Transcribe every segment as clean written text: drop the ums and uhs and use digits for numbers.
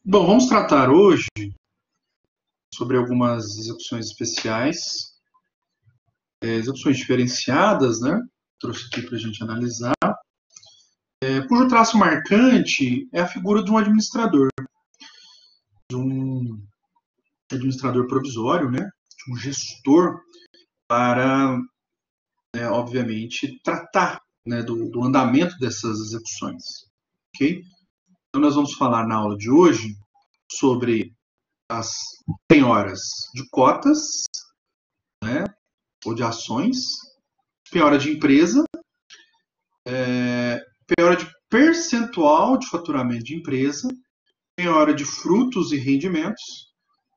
Bom, vamos tratar hoje sobre algumas execuções especiais, execuções diferenciadas, né? Trouxe aqui para a gente analisar. Cujo traço marcante é a figura de um administrador, de um administrador provisório, né? De um gestor para, obviamente, tratar, né, do andamento dessas execuções, ok? Então, nós vamos falar na aula de hoje sobre as penhoras de cotas, né, ou de ações, penhora de empresa, penhora de percentual de faturamento de empresa, penhora de frutos e rendimentos,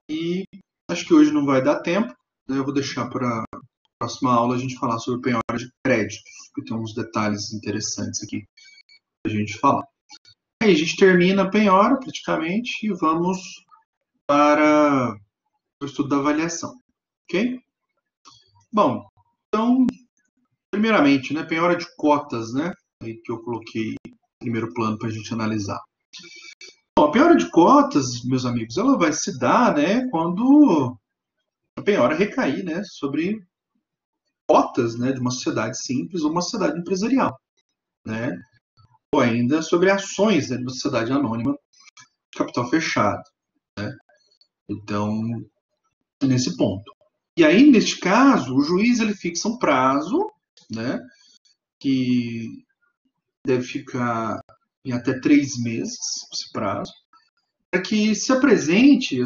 e acho que hoje não vai dar tempo, né, eu vou deixar para a próxima aula a gente falar sobre penhora de créditos, que tem uns detalhes interessantes aqui para a gente falar. Aí a gente termina a penhora praticamente e vamos para o estudo da avaliação, ok? Bom, então, primeiramente, né, penhora de cotas, né, aí que eu coloquei em primeiro plano para a gente analisar. Bom, a penhora de cotas, meus amigos, ela vai se dar, né, quando a penhora recair, né, sobre cotas, né, de uma sociedade simples ou uma sociedade empresarial, né, ou ainda sobre ações, né, de uma sociedade anônima de capital fechado, né. Então, nesse ponto. E aí, neste caso, o juiz ele fixa um prazo, né, que deve ficar em até 3 meses, esse prazo, para que se apresente,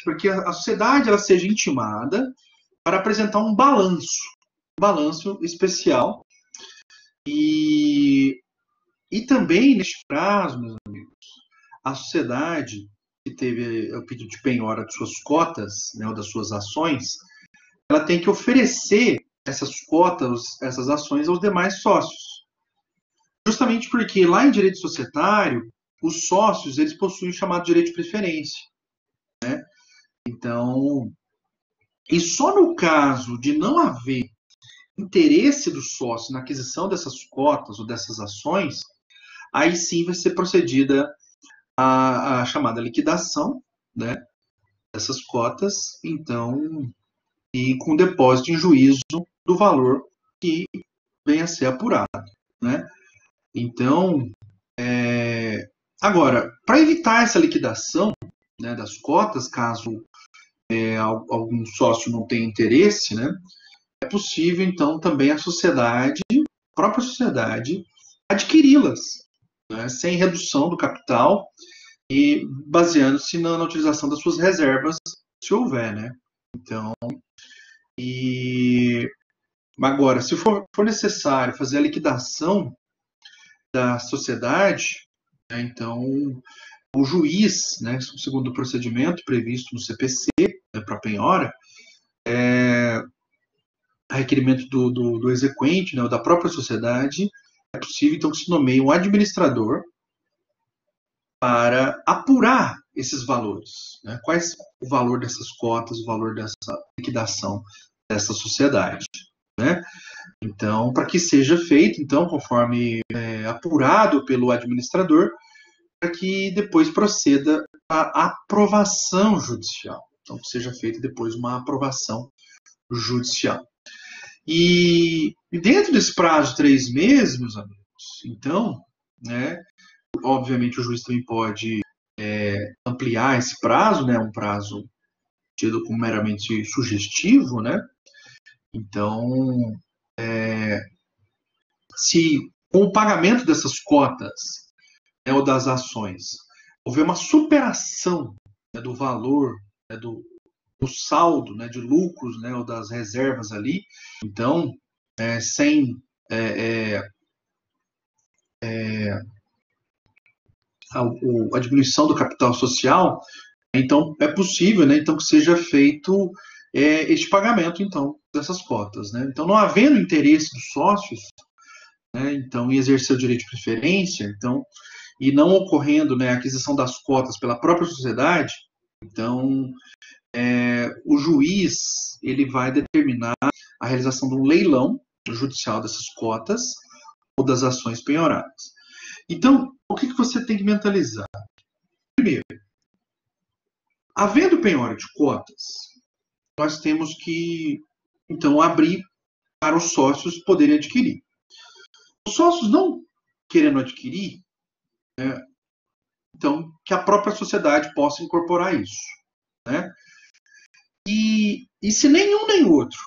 para que a sociedade ela seja intimada para apresentar um balanço especial. E também, neste prazo, meus amigos, a sociedade que teve o pedido de penhora de suas cotas, né, ou das suas ações, ela tem que oferecer essas cotas, essas ações aos demais sócios. Justamente porque lá em direito societário, os sócios eles possuem o chamado direito de preferência, né? Então, e só no caso de não haver interesse do sócio na aquisição dessas cotas ou dessas ações, aí sim vai ser procedida a chamada liquidação, né, dessas cotas, então, e com depósito em juízo do valor que venha a ser apurado, né? Então, agora, para evitar essa liquidação, né, das cotas, caso algum sócio não tenha interesse, né, é possível, então, também a própria sociedade, adquiri-las, né, sem redução do capital e baseando-se na utilização das suas reservas, se houver, né? Então, agora, se for necessário fazer a liquidação da sociedade, né, então o juiz, né, segundo o procedimento previsto no CPC, né, para penhora, a requerimento do exequente, né, ou da própria sociedade, é possível então que se nomeie um administrador para apurar esses valores, né? Quais o valor dessas cotas, o valor dessa liquidação dessa sociedade, né? Então, para que seja feito, então, conforme apurado pelo administrador, para que depois proceda a aprovação judicial. Então, que seja feita depois uma aprovação judicial. E dentro desse prazo de 3 meses, meus amigos, então, né, obviamente o juiz também pode ampliar esse prazo, né, um prazo tido como meramente sugestivo, né? Então, se com o pagamento dessas cotas, né, ou das ações houver uma superação, né, do valor, né, do saldo, né, de lucros, né, ou das reservas ali, então, sem a diminuição do capital social, então é possível, né, então que seja feito este pagamento, então, dessas cotas, né? Então, não havendo interesse dos sócios, né, então, em exercer o direito de preferência, então, e não ocorrendo, né, a aquisição das cotas pela própria sociedade, então, o juiz ele vai determinar a realização de um leilão judicial dessas cotas ou das ações penhoradas. Então, o que você tem que mentalizar? Primeiro, Havendo penhora de cotas, nós temos que, então, abrir para os sócios poderem adquirir. Os sócios não querendo adquirir, então, que a própria sociedade possa incorporar isso, né? E se nenhum nem outro,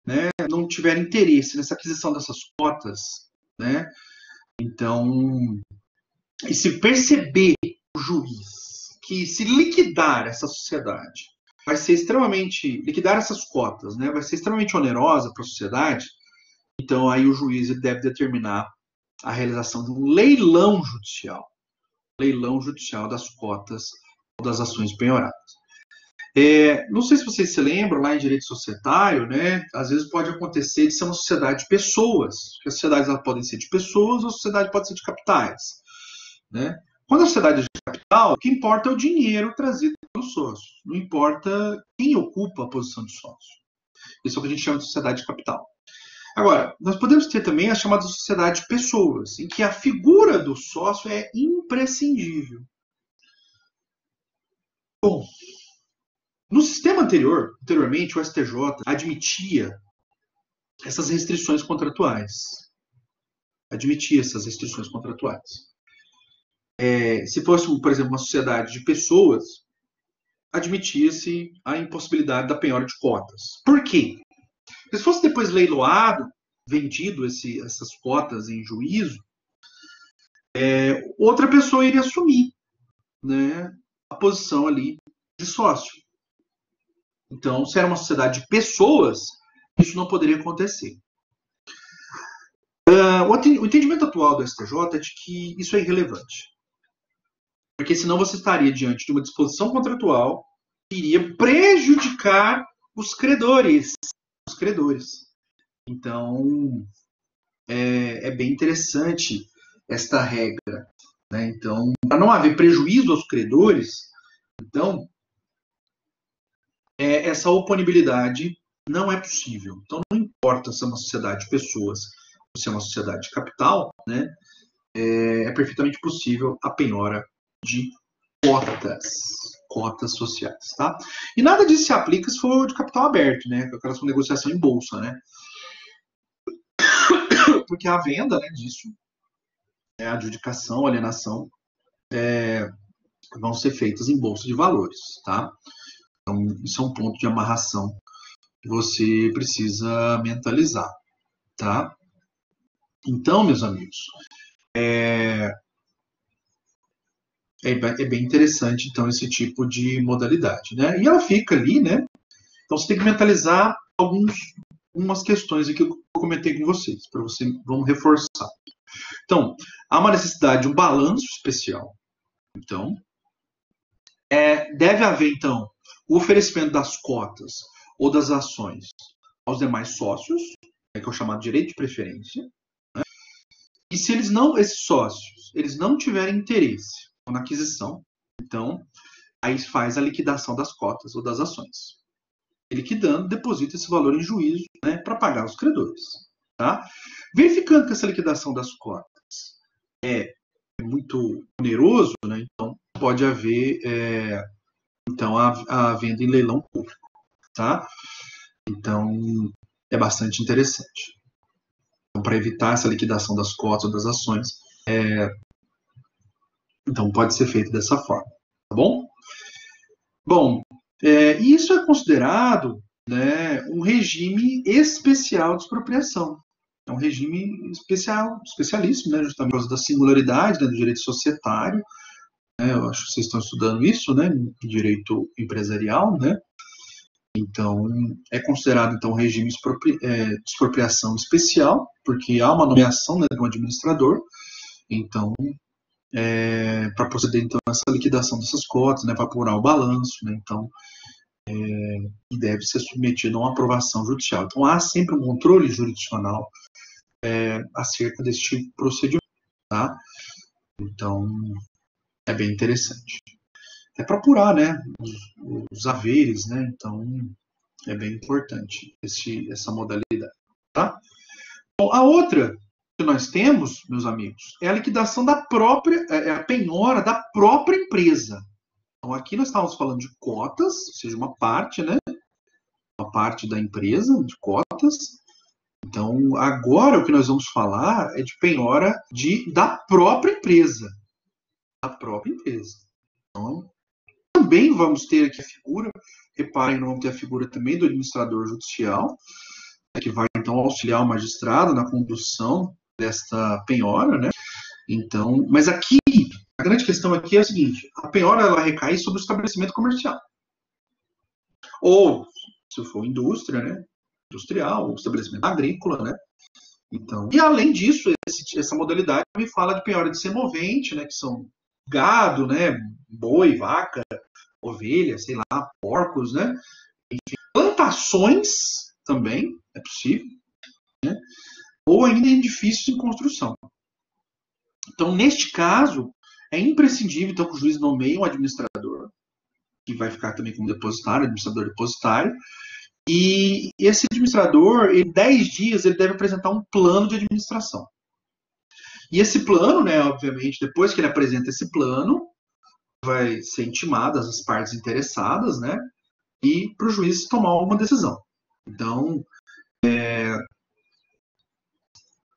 né, não tiver interesse nessa aquisição dessas cotas, né, então, e se perceber o juiz que se liquidar essa sociedade vai ser extremamente, liquidar essas cotas, né, vai ser extremamente onerosa para a sociedade, então aí o juiz deve determinar a realização de um leilão judicial das cotas ou das ações penhoradas. Não sei se vocês se lembram, lá em direito societário, né, às vezes pode acontecer de ser uma sociedade de pessoas, que as sociedades elas podem ser de pessoas ou a sociedade pode ser de capitais. Né? Quando a sociedade é de capital, o que importa é o dinheiro trazido pelos sócios, não importa quem ocupa a posição de sócio. Isso é o que a gente chama de sociedade de capital. Agora, nós podemos ter também a chamada sociedade de pessoas, em que a figura do sócio é imprescindível. Bom, no sistema anteriormente, o STJ admitia essas restrições contratuais. Se fosse, por exemplo, uma sociedade de pessoas, admitia-se a impossibilidade da penhora de cotas. Por quê? Porque se fosse depois leiloado, vendido essas cotas em juízo, outra pessoa iria assumir, né, a posição ali de sócio. Então, se era uma sociedade de pessoas, isso não poderia acontecer. O entendimento atual do STJ é de que isso é irrelevante. Porque senão você estaria diante de uma disposição contratual que iria prejudicar os credores. Então, é bem interessante esta regra. Né? Então, para não haver prejuízo aos credores, então, essa oponibilidade não é possível. Então, não importa se é uma sociedade de pessoas ou se é uma sociedade de capital, né? É perfeitamente possível a penhora de cotas sociais, tá? E nada disso se aplica se for de capital aberto, né? Aquelas com negociação em bolsa, né? Porque a venda, né, disso, a adjudicação, a alienação, vão ser feitas em bolsa de valores, tá? Então, isso é um ponto de amarração que você precisa mentalizar, tá? Então, meus amigos, é bem interessante, então, esse tipo de modalidade, né? E ela fica ali, né? Então, você tem que mentalizar algumas questões aqui que eu comentei com vocês, para você, vamos reforçar. Então, há uma necessidade de um balanço especial. Então, deve haver, então, o oferecimento das cotas ou das ações aos demais sócios, que é o chamado direito de preferência. Né? E se esses sócios, eles não tiverem interesse na aquisição, então, aí faz a liquidação das cotas ou das ações. E liquidando, deposita esse valor em juízo, né, para pagar os credores. Tá? Verificando que essa liquidação das cotas é muito oneroso, né, então pode haver então a venda em leilão público. Tá? Então, é bastante interessante. Então, para evitar essa liquidação das cotas ou das ações, então pode ser feito dessa forma. Tá bom? Bom, isso é considerado, né, um regime especial de expropriação. É um regime especialíssimo, né, justamente por causa da singularidade, né, do direito societário. Né, eu acho que vocês estão estudando isso, né, em direito empresarial, né? Então, é considerado então um regime de expropriação especial, porque há uma nomeação, né, de um administrador. Então, para proceder então essa liquidação dessas cotas, né, para apurar o balanço, né, então deve ser submetido a uma aprovação judicial. Então, há sempre um controle jurisdicional acerca desse tipo de procedimento, tá? Então, é bem interessante. É para apurar, né, os haveres, né? Então, é bem importante essa modalidade, tá? Bom, a outra que nós temos, meus amigos, é a liquidação da própria, a penhora da própria empresa. Então, aqui nós estávamos falando de cotas, ou seja, uma parte, né? Uma parte da empresa, de cotas. Então, agora o que nós vamos falar é de penhora da própria empresa. Da própria empresa. Então, também vamos ter aqui a figura, reparem, vamos ter a figura também do administrador judicial, que vai então auxiliar o magistrado na condução desta penhora, né? Então, mas aqui, a grande questão aqui é a seguinte: a penhora ela recai sobre o estabelecimento comercial. Ou, se for indústria, né? Industrial, ou estabelecimento agrícola, né? Então, e além disso, essa modalidade me fala de penhora de semovente, né? Que são gado, né? Boi, vaca, ovelha, sei lá, porcos, né? Enfim, plantações também é possível, né? Ou ainda edifícios em construção. Então, neste caso, é imprescindível então, que o juiz nomeie um administrador, que vai ficar também como depositário, administrador depositário, e esse administrador, em 10 dias, ele deve apresentar um plano de administração. E esse plano, né, obviamente, depois que ele apresenta esse plano, vai ser intimadas as partes interessadas, né, e para o juiz tomar uma decisão. Então,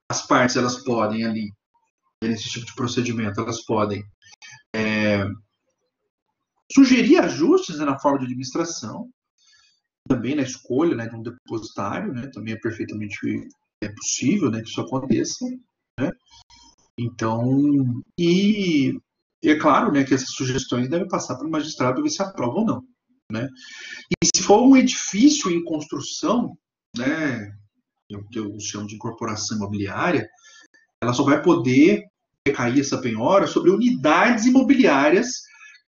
as partes, elas podem ali, nesse tipo de procedimento, elas podem sugerir ajustes, né, na forma de administração, também na escolha, né, de um depositário, né, também é perfeitamente possível, né, que isso aconteça, né. Então, e é claro, né, que essas sugestões devem passar para o magistrado para ver se aprova ou não, né. E se for um edifício em construção, né, que eu chamo de incorporação imobiliária, ela só vai poder recair essa penhora sobre unidades imobiliárias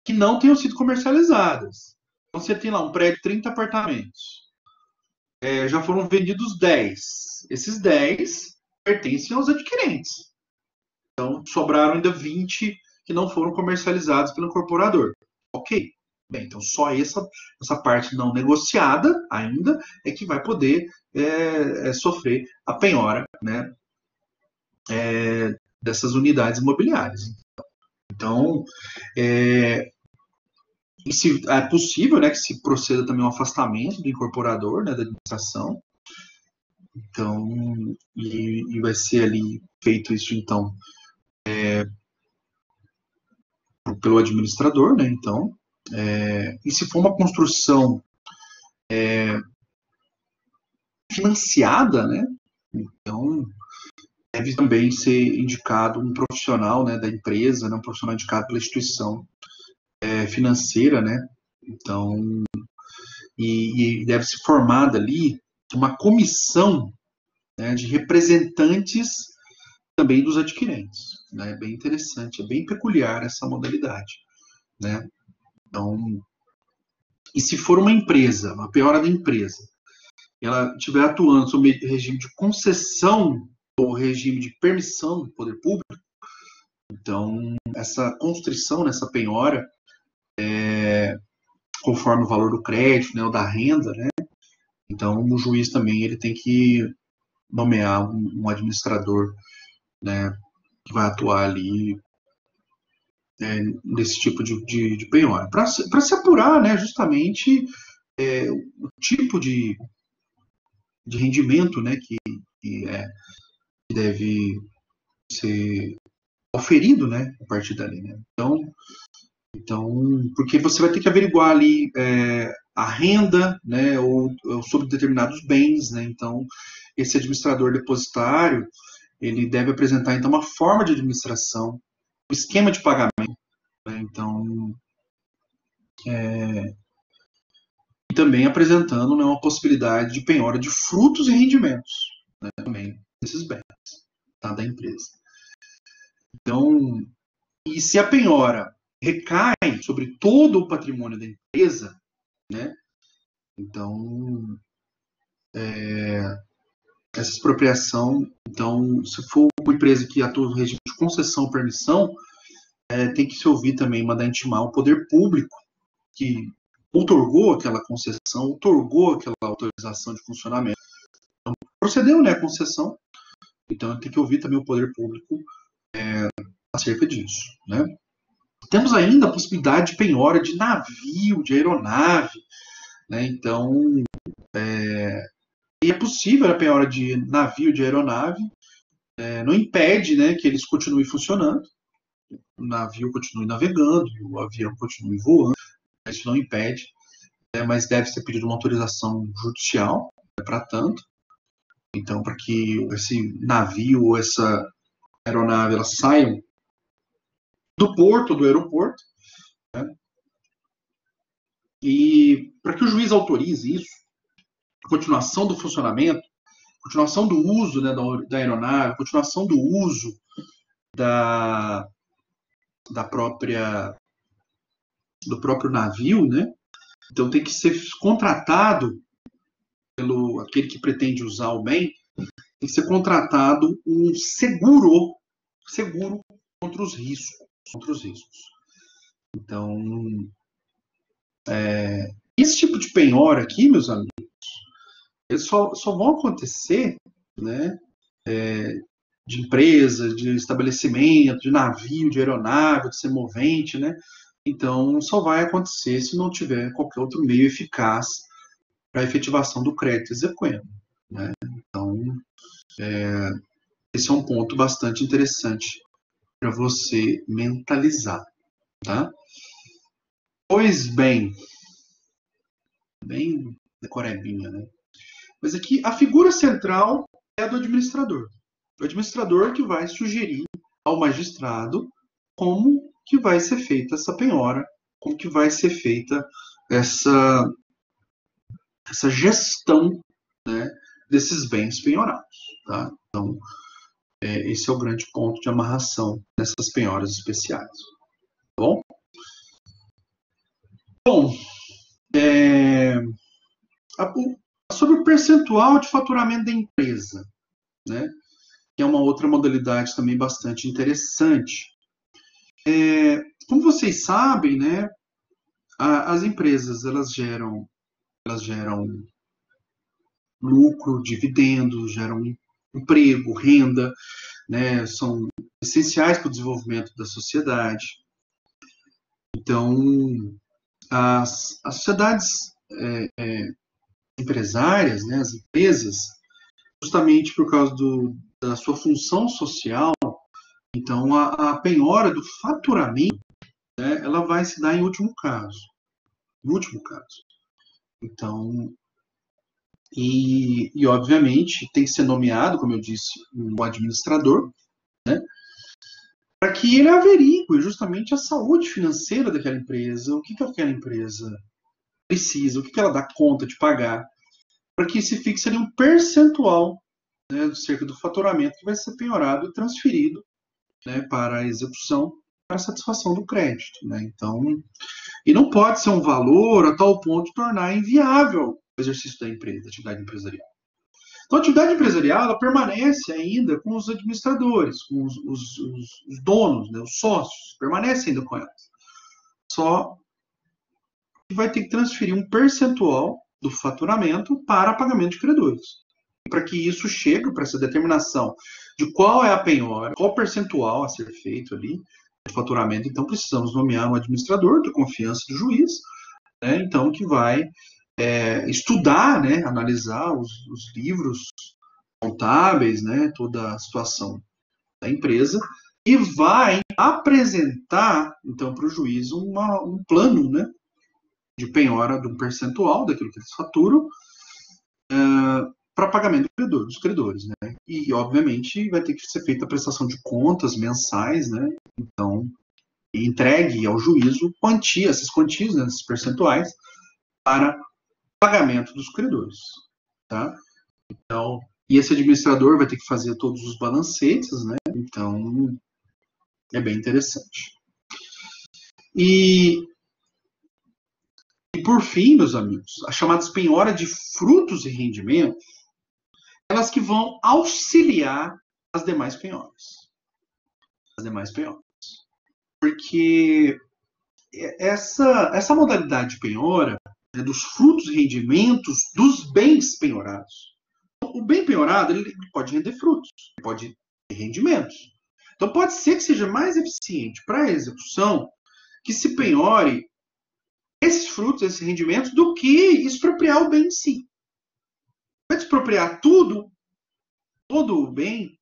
que não tenham sido comercializadas. Então, você tem lá um prédio de 30 apartamentos. Já foram vendidos 10. Esses 10 pertencem aos adquirentes. Então, sobraram ainda 20 que não foram comercializados pelo incorporador. Ok. Bem, então só essa parte não negociada ainda é que vai poder sofrer a penhora, né, dessas unidades imobiliárias. Então, se é possível, né, que se proceda também ao afastamento do incorporador, né, da administração. Então, e vai ser ali feito isso, então, pelo administrador, né, então. E se for uma construção financiada, né, então deve também ser indicado um profissional, né, da empresa, né, um profissional indicado pela instituição financeira, né, então, e deve ser formada ali uma comissão, né, de representantes também dos adquirentes, né, bem interessante, é bem peculiar essa modalidade, né, então, e se for uma empresa, uma penhora da empresa, ela estiver atuando sob regime de concessão ou regime de permissão do poder público, então essa constrição nessa penhora, conforme o valor do crédito, né, ou da renda, né, então o juiz também ele tem que nomear um administrador, né, que vai atuar ali nesse tipo de penhora, para se apurar, né, justamente o tipo de rendimento, né, que deve ser oferido, né, a partir dali, né. Então, porque você vai ter que averiguar ali a renda, né, ou sobre determinados bens, né. Então, esse administrador depositário, ele deve apresentar então uma forma de administração, um esquema de pagamento, né. Então, e também apresentando, né, uma possibilidade de penhora de frutos e rendimentos, né, também desses bens, tá, da empresa. Então, e se a penhora recai sobre todo o patrimônio da empresa, né, então essa expropriação, então, se for uma empresa que atua no regime de concessão ou permissão, tem que se ouvir também, mandar intimar o poder público que outorgou aquela concessão, outorgou aquela autorização de funcionamento. Então, procedeu, né, a concessão, então tem que ouvir também o poder público acerca disso, né. Temos ainda a possibilidade de penhora de navio, de aeronave, né? Então, é possível a penhora de navio, de aeronave, não impede, né, que eles continuem funcionando, o navio continue navegando, o avião continue voando, isso não impede, mas deve ser pedido uma autorização judicial, para tanto. Então, para que esse navio ou essa aeronave elas saiam do porto, do aeroporto, né? E para que o juiz autorize isso, a continuação do funcionamento, continuação do uso, né, da aeronave, continuação do uso da própria do próprio navio, né? Então tem que ser contratado pelo aquele que pretende usar o bem, tem que ser contratado um seguro contra os riscos. Então, esse tipo de penhora aqui, meus amigos, eles só vão acontecer, né, de empresa, de estabelecimento, de navio, de aeronave, de semovente, né? Então, só vai acontecer se não tiver qualquer outro meio eficaz para a efetivação do crédito exequendo, né? Então, esse é um ponto bastante interessante para você mentalizar, tá? Pois bem decorebinha, né? Mas aqui a figura central é a do administrador. O administrador que vai sugerir ao magistrado como que vai ser feita essa penhora, como que vai ser feita essa gestão, né, desses bens penhorados, tá? Então, esse é o grande ponto de amarração dessas penhoras especiais. Tá bom? Bom, sobre o percentual de faturamento da empresa, né? Que é uma outra modalidade também bastante interessante. Como vocês sabem, né? As empresas elas geram lucro, dividendos, geram emprego, renda, né? São essenciais para o desenvolvimento da sociedade. Então, as sociedades empresárias, né, as empresas, justamente por causa da sua função social, então a penhora do faturamento, né, ela vai se dar em último caso. No último caso. Então, e obviamente tem que ser nomeado, como eu disse, um administrador, né, para que ele averigue justamente a saúde financeira daquela empresa, o que aquela empresa precisa, o que ela dá conta de pagar, para que se fixe ali um percentual, né, cerca do faturamento que vai ser penhorado e transferido, né, para a execução, para a satisfação do crédito, né? Então, e não pode ser um valor a tal ponto de tornar inviável o exercício da empresa, da atividade empresarial. Então, a atividade empresarial ela permanece ainda com os administradores, com os donos, né, os sócios, permanece ainda com elas. Só que vai ter que transferir um percentual do faturamento para pagamento de credores. E para que isso chegue para essa determinação de qual é a penhora, qual percentual a ser feito ali de faturamento, então precisamos nomear um administrador de confiança do juiz, né, então que vai estudar, né, analisar os livros contábeis, né, toda a situação da empresa e vai apresentar então para o juiz um plano, né, de penhora de um percentual daquilo que eles faturam para pagamento dos credores, né? E obviamente vai ter que ser feita a prestação de contas mensais, né? Então, entregue ao juízo essas quantias, né, esses percentuais para pagamento dos credores, tá? Então, e esse administrador vai ter que fazer todos os balancetes, né? Então, é bem interessante. E por fim, meus amigos, as chamadas penhora de frutos e rendimentos, elas que vão auxiliar as demais penhoras. As demais penhoras. Porque essa modalidade de penhora, né, dos frutos e rendimentos dos bens penhorados. O bem penhorado ele pode render frutos, ele pode ter rendimentos. Então pode ser que seja mais eficiente para a execução que se penhore esses frutos, esses rendimentos, do que expropriar o bem em si. Ao invés de expropriar tudo, todo o bem,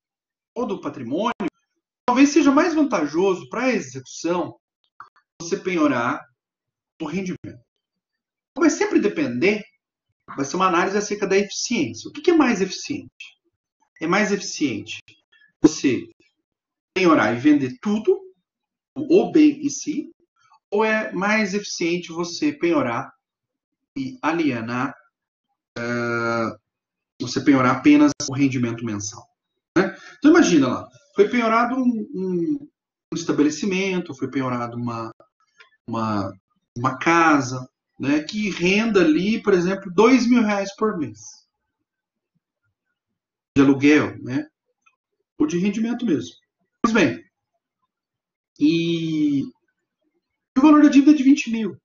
todo o patrimônio, talvez seja mais vantajoso para a execução você penhorar o rendimento. Vai sempre depender, vai ser uma análise acerca da eficiência. O que é mais eficiente? É mais eficiente você penhorar e vender tudo, o bem em si, ou é mais eficiente você penhorar e alienar, você penhorar apenas o rendimento mensal? Né? Então imagina lá, foi penhorado um estabelecimento, foi penhorado uma casa, né, que renda ali, por exemplo, R$2.000 por mês de aluguel, né, ou de rendimento mesmo. Pois bem, e o valor da dívida é de 20 mil.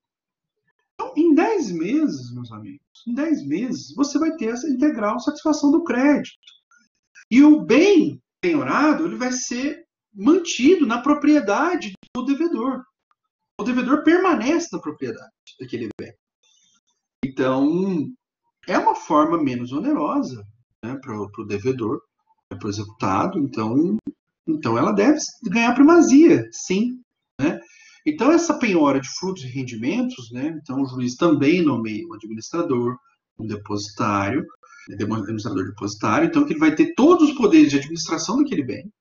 Então, em 10 meses, meus amigos, em 10 meses, você vai ter essa integral satisfação do crédito. E o bem penhorado, ele vai ser mantido na propriedade do devedor. O devedor permanece na propriedade daquele bem. Então, é uma forma menos onerosa, né, para o devedor, para o executado. Então, ela deve ganhar primazia, sim. Né? Então, essa penhora de frutos e rendimentos, né, então o juiz também nomeia um administrador, um depositário, administrador depositário, então que ele vai ter todos os poderes de administração daquele bem,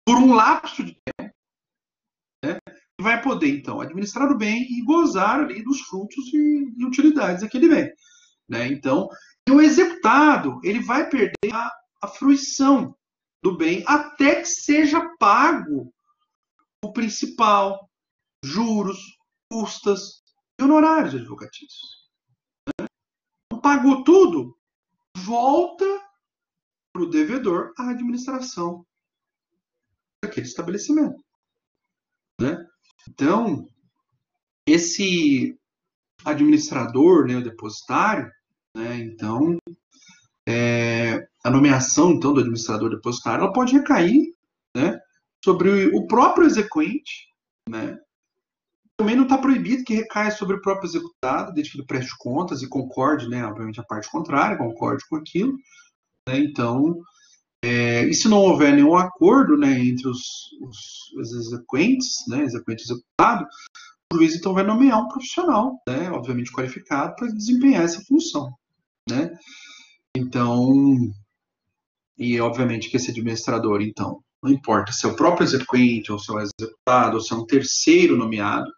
por um lapso de tempo, né, e vai poder, então, administrar o bem e gozar ali dos frutos e utilidades daquele bem. Né? Então, o executado, ele vai perder a fruição do bem até que seja pago o principal, juros, custas e honorários advocatícios. Então, pagou tudo, volta para o devedor a administração daquele estabelecimento. Né? Então, esse administrador, né, o depositário, né, então, a nomeação então, do administrador depositário ela pode recair, né, sobre o próprio exequente, né? Também não está proibido que recaia sobre o próprio executado, desde que ele preste contas e concorde, né, obviamente a parte contrária, concorde com aquilo. Né? Então, e se não houver nenhum acordo, né, entre os exequentes, né, exequente e executado, o juiz então vai nomear um profissional, né, obviamente qualificado, para desempenhar essa função. Né? Então, e obviamente que esse administrador, então, não importa se é o próprio exequente, ou se é o executado, ou se é um terceiro nomeado,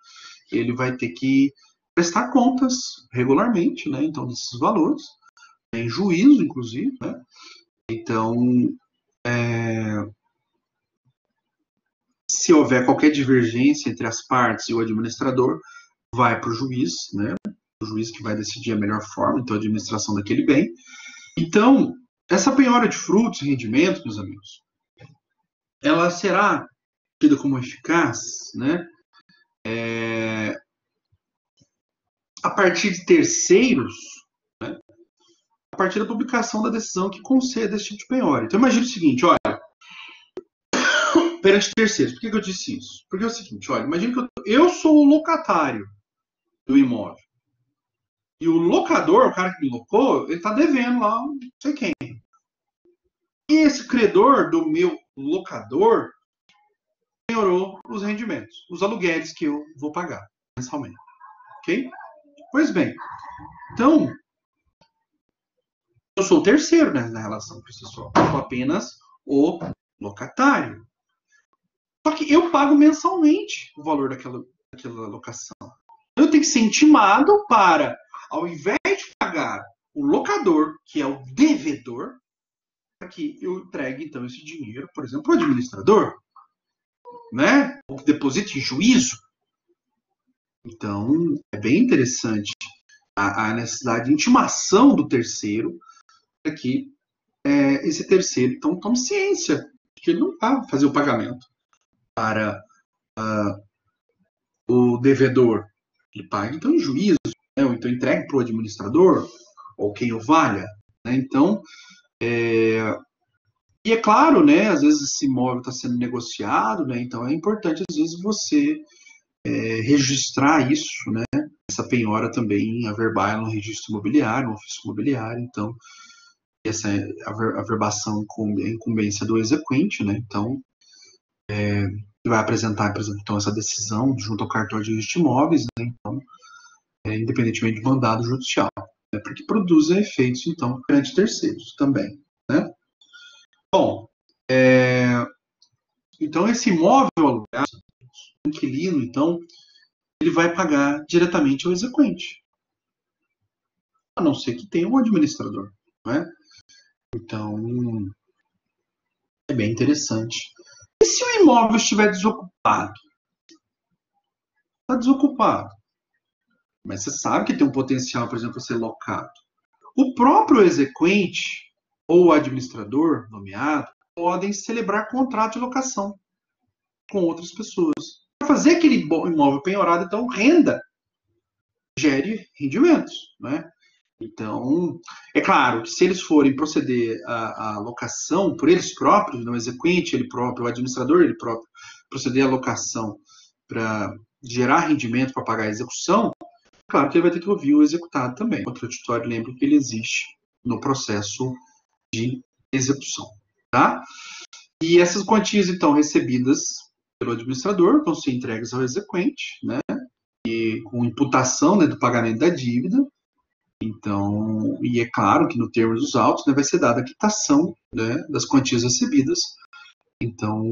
ele vai ter que prestar contas regularmente, né, então, desses valores, em juízo, inclusive, né? Então, se houver qualquer divergência entre as partes e o administrador, vai para o juiz, né? O juiz que vai decidir a melhor forma, então, a administração daquele bem. Então, essa penhora de frutos e rendimentos, meus amigos, ela será tida como eficaz, né? A partir de terceiros, né? A partir da publicação da decisão que concede esse tipo de penhora. Então, imagine o seguinte, olha, perante terceiros, por que eu disse isso? Porque é o seguinte, olha, imagine que eu sou o locatário do imóvel. E o locador, o cara que me locou, ele está devendo lá, não sei quem. E esse credor do meu locador penhorou os rendimentos, os aluguéis que eu vou pagar mensalmente. Ok? Pois bem, então, eu sou o terceiro, né, na relação processual. Eu sou apenas o locatário. Só que eu pago mensalmente o valor daquela locação. Eu tenho que ser intimado para, ao invés de pagar o locador, que é o devedor, para que eu entregue, então, esse dinheiro, por exemplo, para o administrador, né? Ou que deposite em juízo. Então, é bem interessante a necessidade de intimação do terceiro para que esse terceiro, então, tome ciência de que ele não vai fazer o pagamento para o devedor. Ele paga, então, em juízo, né? Ou então entregue para o administrador, ou quem o valha. Né? Então, e é claro, né, às vezes esse imóvel está sendo negociado, né, então é importante, às vezes, você registrar isso, né? Essa penhora também averbada no registro imobiliário, no ofício imobiliário. Então, essa averbação é incumbência do exequente, né? Então, vai apresentar então, essa decisão junto ao cartório de registro de imóveis, né? Então, independentemente de mandado judicial, né? Porque produz efeitos, então, perante terceiros também, né? Bom, então esse imóvel alugado, o inquilino, então, ele vai pagar diretamente ao exequente, a não ser que tenha um administrador, né? Então, é bem interessante. E se o imóvel estiver desocupado? Está desocupado. Mas você sabe que tem um potencial, por exemplo, para ser locado. O próprio exequente ou o administrador nomeado podem celebrar contrato de locação com outras pessoas. Para fazer aquele imóvel penhorado, então, renda, gere rendimentos, né? Então, é claro que se eles forem proceder à locação por eles próprios, não o exequente, ele próprio, o administrador, ele próprio, proceder à locação para gerar rendimento para pagar a execução, claro que ele vai ter que ouvir o executado também. O contraditório, lembra que ele existe no processo de execução, tá? E essas quantias, então, recebidas pelo administrador vão ser entregues ao exequente, né? E com imputação, né, do pagamento da dívida. Então, e é claro que no termo dos autos, né, vai ser dada a quitação, né, das quantias recebidas. Então,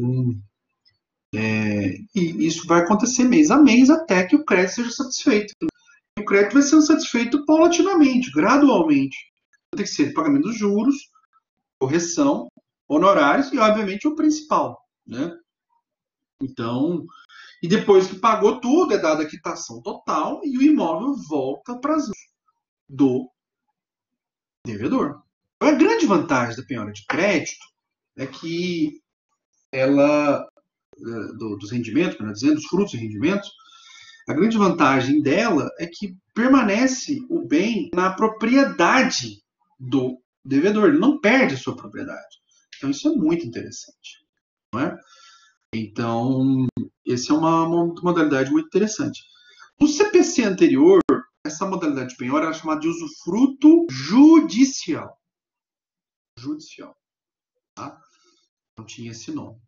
e isso vai acontecer mês a mês até que o crédito seja satisfeito. O crédito vai sendo satisfeito paulatinamente, gradualmente. Tem que ser pagamento dos juros, correção, honorários e, obviamente, o principal, né? Então, e depois que pagou tudo, é dada a quitação total e o imóvel volta para as mãos do devedor. A grande vantagem da penhora de crédito é que ela, dos rendimentos, melhor dizendo, dos frutos e rendimentos, a grande vantagem dela é que permanece o bem na propriedade do devedor, ele não perde a sua propriedade. Então isso é muito interessante, não é? Então, essa é uma modalidade muito interessante. No CPC anterior, essa modalidade de penhora era chamada de usufruto judicial. Judicial. Tá? Não tinha esse nome.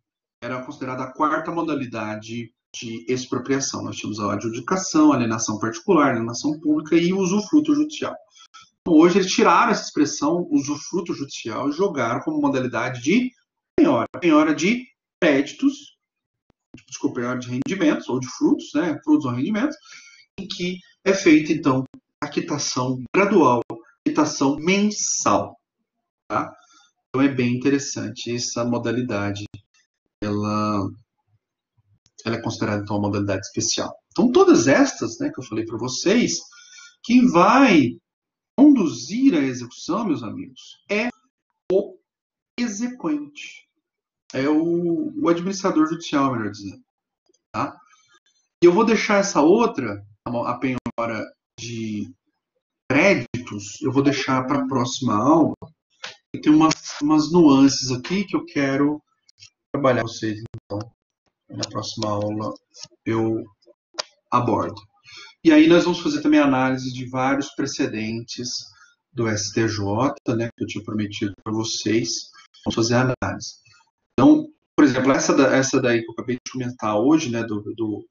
Era considerada a quarta modalidade de expropriação. Nós tínhamos a adjudicação, alienação particular, alienação pública e o usufruto judicial. Então, hoje eles tiraram essa expressão usufruto judicial e jogaram como modalidade de penhora. Penhora de créditos, desculpa, penhora de rendimentos ou de frutos, né? Frutos ou rendimentos, em que é feita, então, a quitação gradual, quitação mensal. Tá? Então é bem interessante essa modalidade. Ela é considerada, então, uma modalidade especial. Então, todas estas, né, que eu falei para vocês, quem vai conduzir a execução, meus amigos, é o exequente. É o administrador judicial, melhor dizendo. Tá? E eu vou deixar essa outra, a penhora de créditos, eu vou deixar para a próxima aula. E tem umas nuances aqui que eu quero trabalhar com vocês, então. Na próxima aula eu abordo. E aí nós vamos fazer também análise de vários precedentes do STJ, né, que eu tinha prometido para vocês. Vamos fazer a análise. Então, por exemplo, essa daí que eu acabei de comentar hoje, né, do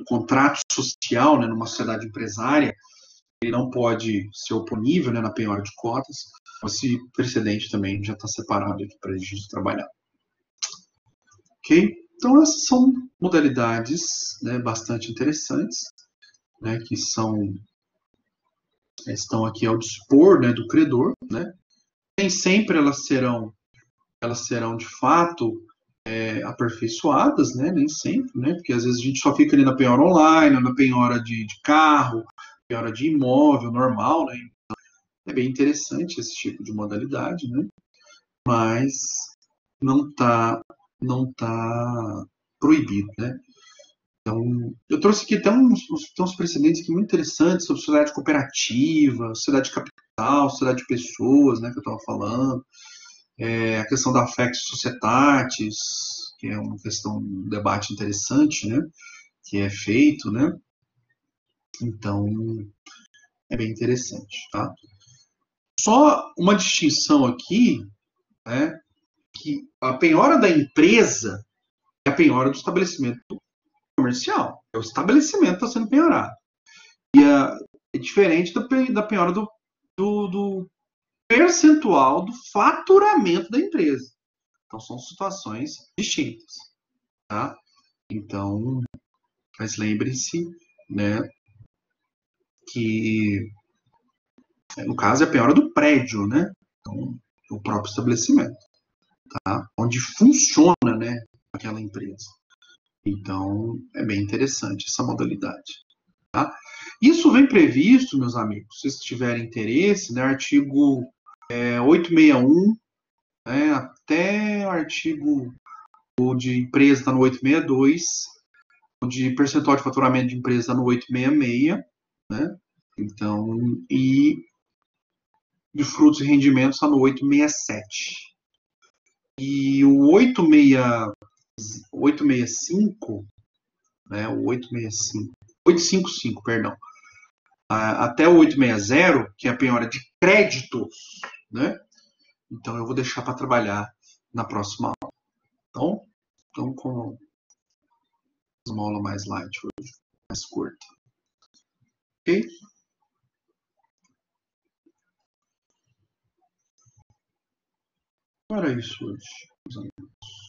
contrato social, né, numa sociedade empresária, ele não pode ser oponível, né, na penhora de cotas. Esse precedente também já está separado aqui para a gente trabalhar. Ok? Então, essas são modalidades, né, bastante interessantes, né, que estão aqui ao dispor, né, do credor. Né? Nem sempre elas serão de fato aperfeiçoadas, né, nem sempre, né, porque às vezes a gente só fica ali na penhora online, na penhora de carro, penhora de imóvel normal. Né? Então, é bem interessante esse tipo de modalidade, né? Mas não está proibido, né? Então, eu trouxe aqui até uns precedentes aqui muito interessantes sobre sociedade cooperativa, sociedade de capital, sociedade de pessoas, né, que eu estava falando, a questão da affectio societatis, que é uma questão, um debate interessante, né? Que é feito, né? Então, é bem interessante, tá? Só uma distinção aqui, né? Que a penhora da empresa é a penhora do estabelecimento comercial. É o estabelecimento que está sendo penhorado. É diferente da penhora do percentual do faturamento da empresa. Então, são situações distintas, tá? Então, mas lembre-se, né, que no caso é a penhora do prédio, né? Então, o próprio estabelecimento, tá? Onde funciona, né, aquela empresa. Então, é bem interessante essa modalidade, tá? Isso vem previsto, meus amigos, se vocês tiverem interesse, né, artigo 861, né, até o artigo o de empresa está no 862, o de percentual de faturamento de empresa está no 866, né? Então, e de frutos e rendimentos está no 867. E o 865, né, o 855, perdão, até o 860, que é a penhora de créditos, né? Então eu vou deixar para trabalhar na próxima aula. Então com uma aula mais light hoje, mais curta. Ok? Era isso hoje, meus amigos.